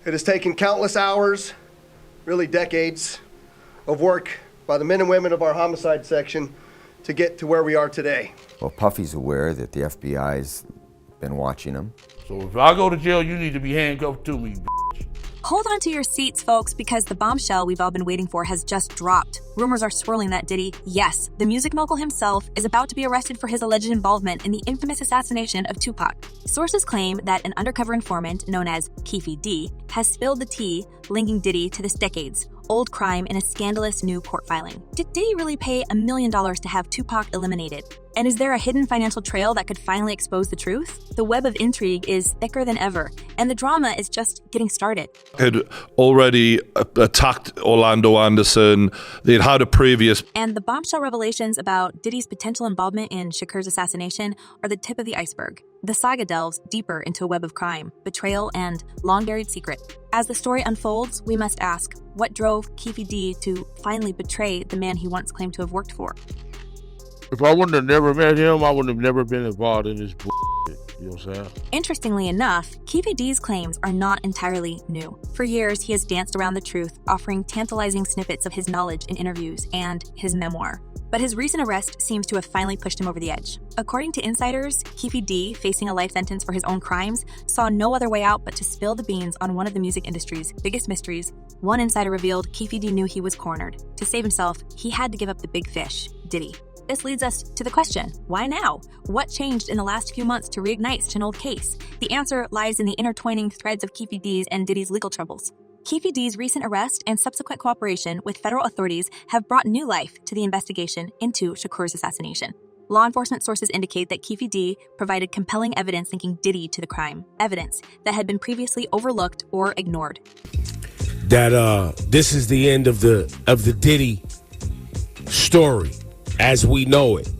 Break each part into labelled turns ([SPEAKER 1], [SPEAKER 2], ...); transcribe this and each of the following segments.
[SPEAKER 1] It has taken countless hours, really decades, of work by the men and women of our homicide section to get to where we are today.
[SPEAKER 2] Well, Puffy's aware that the FBI's been watching him.
[SPEAKER 3] So if I go to jail, you need to be handcuffed to me, bitch.
[SPEAKER 4] Hold on to your seats, folks, because the bombshell we've all been waiting for has just dropped. Rumors are swirling that Diddy, yes, the music mogul himself, is about to be arrested for his alleged involvement in the infamous assassination of Tupac. Sources claim that an undercover informant known as Keefe D has spilled the tea linking Diddy to this decades-old crime in a scandalous new court filing. Did Diddy really pay $1 million to have Tupac eliminated? And is there a hidden financial trail that could finally expose the truth? The web of intrigue is thicker than ever, and the drama is just getting started.
[SPEAKER 5] Had already attacked Orlando Anderson. They'd had a previous...
[SPEAKER 4] And the bombshell revelations about Diddy's potential involvement in Shakur's assassination are the tip of the iceberg. The saga delves deeper into a web of crime, betrayal, and long-buried secret. As the story unfolds, we must ask, what drove Keefe D to finally betray the man he once claimed to have worked for?
[SPEAKER 3] If I wouldn't have never met him, I would have never been involved in this bullshit. You know what I'm saying?
[SPEAKER 4] Interestingly enough, Keefe D's claims are not entirely new. For years, he has danced around the truth, offering tantalizing snippets of his knowledge in interviews and his memoir. But his recent arrest seems to have finally pushed him over the edge. According to insiders, Keefe D, facing a life sentence for his own crimes, saw no other way out but to spill the beans on one of the music industry's biggest mysteries. One insider revealed Keefe D knew he was cornered. To save himself, he had to give up the big fish, Diddy. This leads us to the question, why now? What changed in the last few months to reignite such an old case? The answer lies in the intertwining threads of Keefe D's and Diddy's legal troubles. Keefe D's recent arrest and subsequent cooperation with federal authorities have brought new life to the investigation into Shakur's assassination. Law enforcement sources indicate that Keefe D provided compelling evidence linking Diddy to the crime, evidence that had been previously overlooked or ignored.
[SPEAKER 6] That this is the end of the Diddy story as we know it.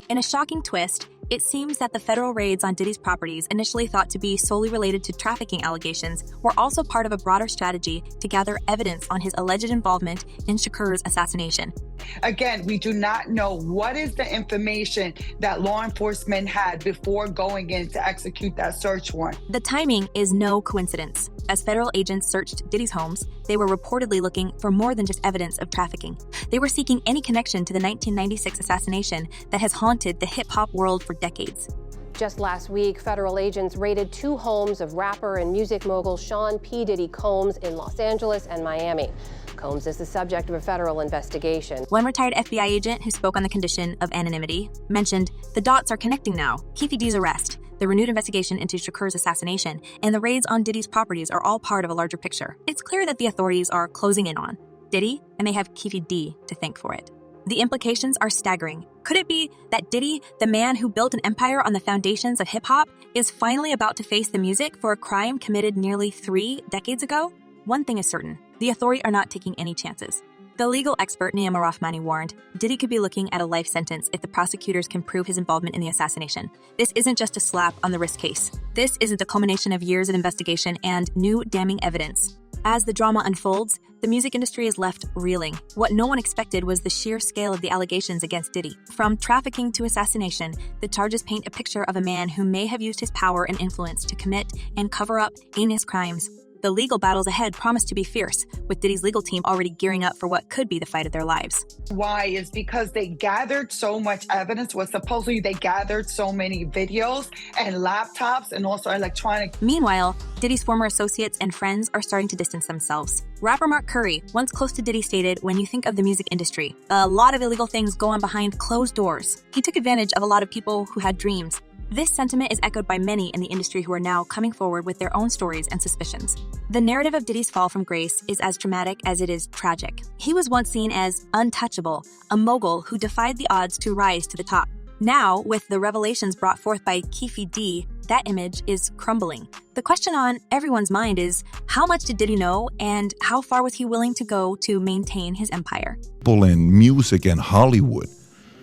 [SPEAKER 4] In a shocking twist, it seems that the federal raids on Diddy's properties, initially thought to be solely related to trafficking allegations, were also part of a broader strategy to gather evidence on his alleged involvement in Shakur's assassination.
[SPEAKER 7] Again, we do not know what is the information that law enforcement had before going in to execute that search warrant.
[SPEAKER 4] The timing is no coincidence. As federal agents searched Diddy's homes, they were reportedly looking for more than just evidence of trafficking. They were seeking any connection to the 1996 assassination that has haunted the hip-hop world for decades.
[SPEAKER 8] Just last week, federal agents raided 2 homes of rapper and music mogul Sean P. Diddy Combs in Los Angeles and Miami. Combs is the subject of a federal investigation.
[SPEAKER 4] One retired FBI agent who spoke on the condition of anonymity mentioned, "The dots are connecting now. Keefe D's arrest, the renewed investigation into Shakur's assassination, and the raids on Diddy's properties are all part of a larger picture. It's clear that the authorities are closing in on Diddy, and they have Keefe D to thank for it." The implications are staggering. Could it be that Diddy, the man who built an empire on the foundations of hip-hop, is finally about to face the music for a crime committed nearly 3 decades ago? One thing is certain, the authorities are not taking any chances. The legal expert Niyama Rahmani warned, Diddy could be looking at a life sentence if the prosecutors can prove his involvement in the assassination. This isn't just a slap on the wrist case. This is the culmination of years of investigation and new damning evidence. As the drama unfolds, the music industry is left reeling. What no one expected was the sheer scale of the allegations against Diddy. From trafficking to assassination, the charges paint a picture of a man who may have used his power and influence to commit and cover up heinous crimes. The legal battles ahead promise to be fierce, with Diddy's legal team already gearing up for what could be the fight of their lives.
[SPEAKER 7] Why is because they gathered so much evidence. Supposedly they gathered so many videos and laptops and also electronic.
[SPEAKER 4] Meanwhile, Diddy's former associates and friends are starting to distance themselves. Rapper Mark Curry, once close to Diddy, stated, "When you think of the music industry, a lot of illegal things go on behind closed doors. He took advantage of a lot of people who had dreams." This sentiment is echoed by many in the industry who are now coming forward with their own stories and suspicions. The narrative of Diddy's fall from grace is as dramatic as it is tragic. He was once seen as untouchable, a mogul who defied the odds to rise to the top. Now, with the revelations brought forth by Keefe D, that image is crumbling. The question on everyone's mind is, how much did Diddy know and how far was he willing to go to maintain his empire?
[SPEAKER 9] People in music and Hollywood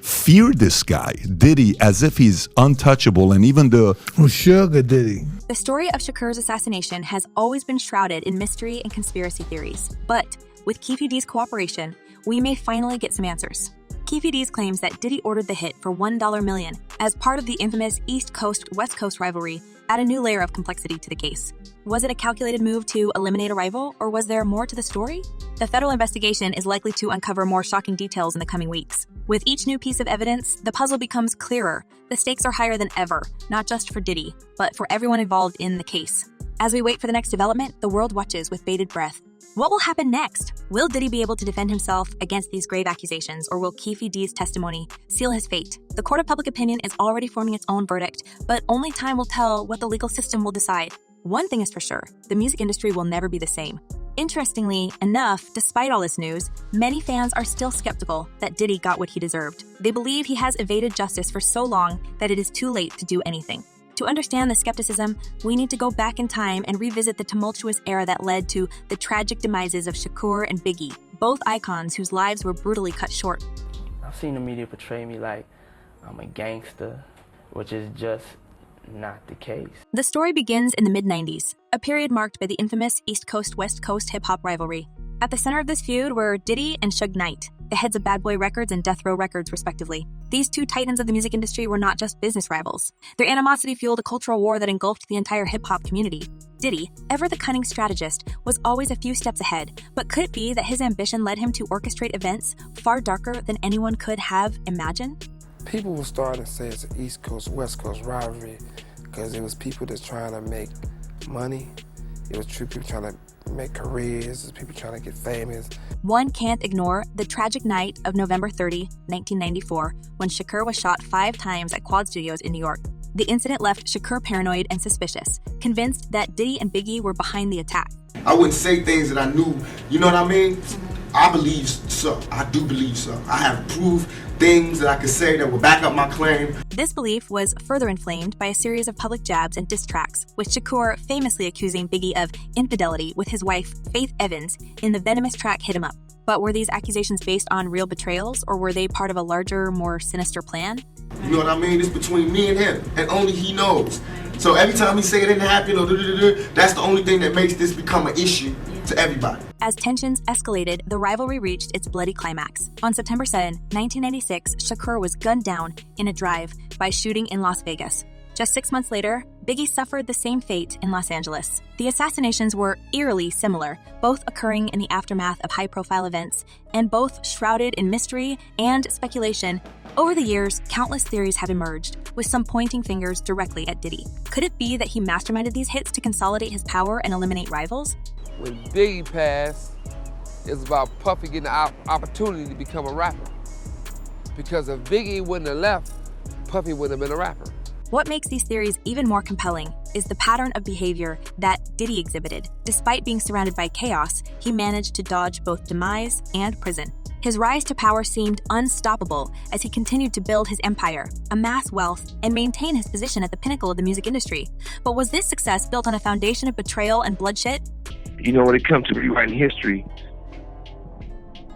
[SPEAKER 9] fear this guy, Diddy, as if he's untouchable, and even the
[SPEAKER 10] sugar Diddy.
[SPEAKER 4] The story of Shakur's assassination has always been shrouded in mystery and conspiracy theories. But with Keefe D's cooperation, we may finally get some answers. Keefe D's claims that Diddy ordered the hit for $1 million as part of the infamous East Coast-West Coast rivalry add a new layer of complexity to the case. Was it a calculated move to eliminate a rival, or was there more to the story? The federal investigation is likely to uncover more shocking details in the coming weeks. With each new piece of evidence, the puzzle becomes clearer. The stakes are higher than ever, not just for Diddy, but for everyone involved in the case. As we wait for the next development, the world watches with bated breath. What will happen next? Will Diddy be able to defend himself against these grave accusations, or will Keefe D's testimony seal his fate? The court of public opinion is already forming its own verdict, but only time will tell what the legal system will decide. One thing is for sure, the music industry will never be the same. Interestingly enough, despite all this news, many fans are still skeptical that Diddy got what he deserved. They believe he has evaded justice for so long that it is too late to do anything. To understand the skepticism, we need to go back in time and revisit the tumultuous era that led to the tragic demises of Shakur and Biggie, both icons whose lives were brutally cut short.
[SPEAKER 10] I've seen the media portray me like I'm a gangster, which is just not the case.
[SPEAKER 4] The story begins in the mid-90s, a period marked by the infamous East Coast-West Coast hip-hop rivalry. At the center of this feud were Diddy and Suge Knight, the heads of Bad Boy Records and Death Row Records, respectively. These two titans of the music industry were not just business rivals. Their animosity fueled a cultural war that engulfed the entire hip-hop community. Diddy, ever the cunning strategist, was always a few steps ahead, but could it be that his ambition led him to orchestrate events far darker than anyone could have imagined?
[SPEAKER 11] People were starting to say it's an East Coast, West Coast rivalry because it was people that's trying to make money. It was true people trying to make careers, it was people trying to get famous.
[SPEAKER 4] One can't ignore the tragic night of November 30, 1994, when Shakur was shot 5 times at Quad Studios in New York. The incident left Shakur paranoid and suspicious, convinced that Diddy and Biggie were behind the attack.
[SPEAKER 12] I wouldn't say things that I knew, you know what I mean? I believe so. I do believe so. I have proof, things that I could say that will back up my claim.
[SPEAKER 4] This belief was further inflamed by a series of public jabs and diss tracks, with Shakur famously accusing Biggie of infidelity with his wife, Faith Evans, in the venomous track Hit 'Em Up. But were these accusations based on real betrayals, or were they part of a larger, more sinister plan?
[SPEAKER 12] You know what I mean? It's between me and him, and only he knows. So every time he say it didn't happen, or that's the only thing that makes this become an issue to everybody.
[SPEAKER 4] As tensions escalated, the rivalry reached its bloody climax. On September 7, 1996, Shakur was gunned down in a drive-by shooting in Las Vegas. Just 6 months later, Biggie suffered the same fate in Los Angeles. The assassinations were eerily similar, both occurring in the aftermath of high-profile events, and both shrouded in mystery and speculation. Over the years, countless theories have emerged, with some pointing fingers directly at Diddy. Could it be that he masterminded these hits to consolidate his power and eliminate rivals?
[SPEAKER 13] When Biggie passed, it's about Puffy getting the opportunity to become a rapper. Because if Biggie wouldn't have left, Puffy wouldn't have been a rapper.
[SPEAKER 4] What makes these theories even more compelling is the pattern of behavior that Diddy exhibited. Despite being surrounded by chaos, he managed to dodge both demise and prison. His rise to power seemed unstoppable as he continued to build his empire, amass wealth, and maintain his position at the pinnacle of the music industry. But was this success built on a foundation of betrayal and bloodshed?
[SPEAKER 14] You know, when it comes to rewriting history,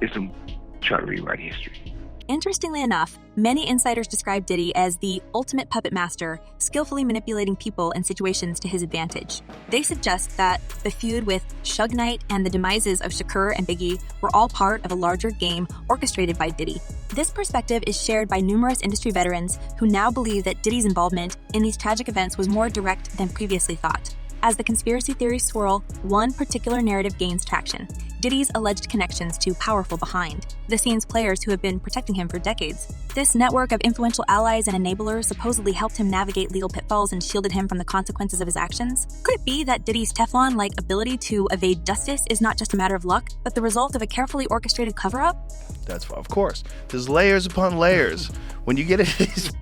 [SPEAKER 14] it's some try to rewrite history.
[SPEAKER 4] Interestingly enough, many insiders describe Diddy as the ultimate puppet master, skillfully manipulating people and situations to his advantage. They suggest that the feud with Suge Knight and the demises of Shakur and Biggie were all part of a larger game orchestrated by Diddy. This perspective is shared by numerous industry veterans who now believe that Diddy's involvement in these tragic events was more direct than previously thought. As the conspiracy theories swirl, one particular narrative gains traction: Diddy's alleged connections to powerful behind-the-scenes players who have been protecting him for decades. This network of influential allies and enablers supposedly helped him navigate legal pitfalls and shielded him from the consequences of his actions. Could it be that Diddy's Teflon-like ability to evade justice is not just a matter of luck, but the result of a carefully orchestrated cover-up?
[SPEAKER 15] That's of course. There's layers upon layers. When you get into these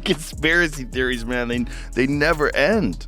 [SPEAKER 15] conspiracy theories, man, they never end.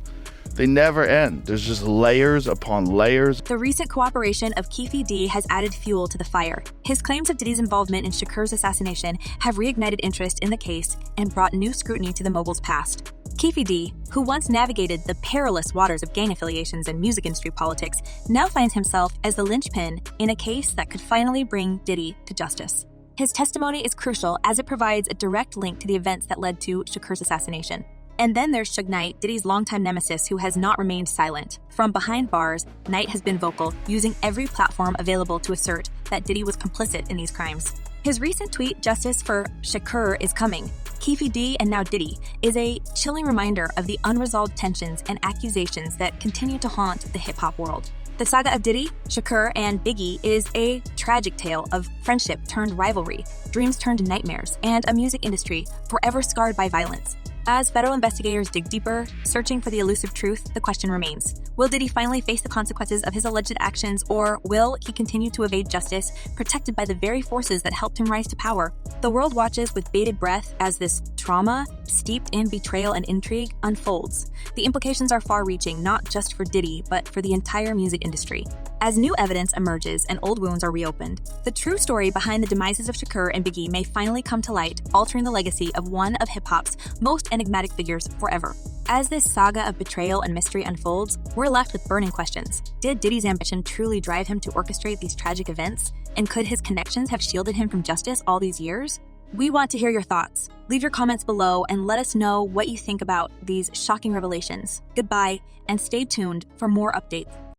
[SPEAKER 15] They never end. There's just layers upon layers.
[SPEAKER 4] The recent cooperation of Keefe D has added fuel to the fire. His claims of Diddy's involvement in Shakur's assassination have reignited interest in the case and brought new scrutiny to the mogul's past. Keefe D, who once navigated the perilous waters of gang affiliations and music industry politics, now finds himself as the linchpin in a case that could finally bring Diddy to justice. His testimony is crucial as it provides a direct link to the events that led to Shakur's assassination. And then there's Suge Knight, Diddy's longtime nemesis, who has not remained silent. From behind bars, Knight has been vocal, using every platform available to assert that Diddy was complicit in these crimes. His recent tweet, "Justice for Shakur is coming," Keefe D and now Diddy is a chilling reminder of the unresolved tensions and accusations that continue to haunt the hip-hop world. The saga of Diddy, Shakur, and Biggie is a tragic tale of friendship turned rivalry, dreams turned nightmares, and a music industry forever scarred by violence. As federal investigators dig deeper, searching for the elusive truth, the question remains: will Diddy finally face the consequences of his alleged actions, or will he continue to evade justice, protected by the very forces that helped him rise to power? The world watches with bated breath as this trauma, steeped in betrayal and intrigue, unfolds. The implications are far-reaching, not just for Diddy, but for the entire music industry. As new evidence emerges and old wounds are reopened, the true story behind the demises of Shakur and Biggie may finally come to light, altering the legacy of one of hip-hop's most enigmatic figures forever. As this saga of betrayal and mystery unfolds, we're left with burning questions. Did Diddy's ambition truly drive him to orchestrate these tragic events? And could his connections have shielded him from justice all these years? We want to hear your thoughts. Leave your comments below and let us know what you think about these shocking revelations. Goodbye, and stay tuned for more updates.